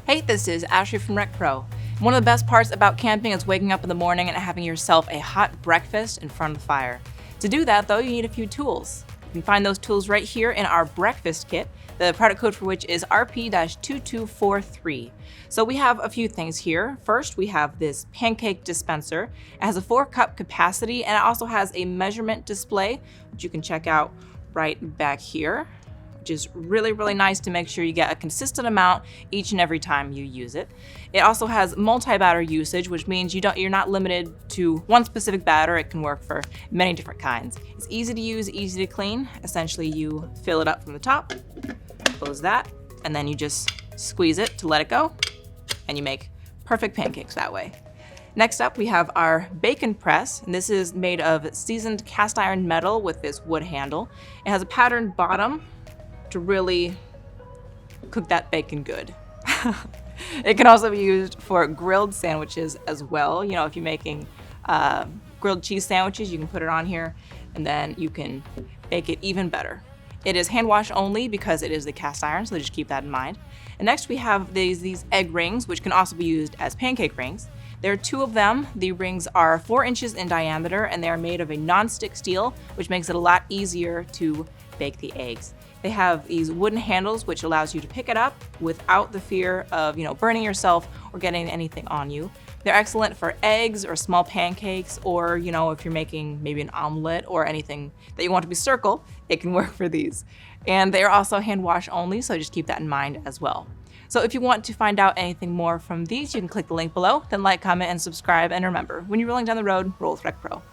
Hey, this is Ashley from RecPro. One of the best parts about camping is waking up in the morning and having yourself a hot breakfast in front of the fire. To do that, though, you need a few tools. You can find those tools right here in our breakfast kit, the product code for which is RP-2243. So we have a few things here. First, we have this Pancake Dispenser. It has a 4-cup capacity, and it also has a measurement display, which you can check out right back here, which is really, really nice to make sure you get a consistent amount each and every time you use it. It also has multi-batter usage, which means you're not limited to one specific batter. It can work for many different kinds. It's easy to use, easy to clean. Essentially, you fill it up from the top, close that, and then you just squeeze it to let it go, and you make perfect pancakes that way. Next up, we have our bacon press, and this is made of seasoned cast iron metal with this wood handle. It has a patterned bottom to really cook that bacon good. It can also be used for grilled sandwiches as well. You know, if you're making grilled cheese sandwiches, you can put it on here and then you can bake it even better. It is hand wash only because it is the cast iron, so just keep that in mind. And next we have these egg rings, which can also be used as pancake rings. There are 2 of them. The rings are 4 inches in diameter and they are made of a non-stick steel, which makes it a lot easier to bake the eggs. They have these wooden handles, which allows you to pick it up without the fear of, burning yourself or getting anything on you. They're excellent for eggs or small pancakes, or, if you're making maybe an omelet or anything that you want to be circle, it can work for these. And they are also hand wash only, so just keep that in mind as well. So if you want to find out anything more from these, you can click the link below, then like, comment, and subscribe. And remember, when you're rolling down the road, roll with RecPro.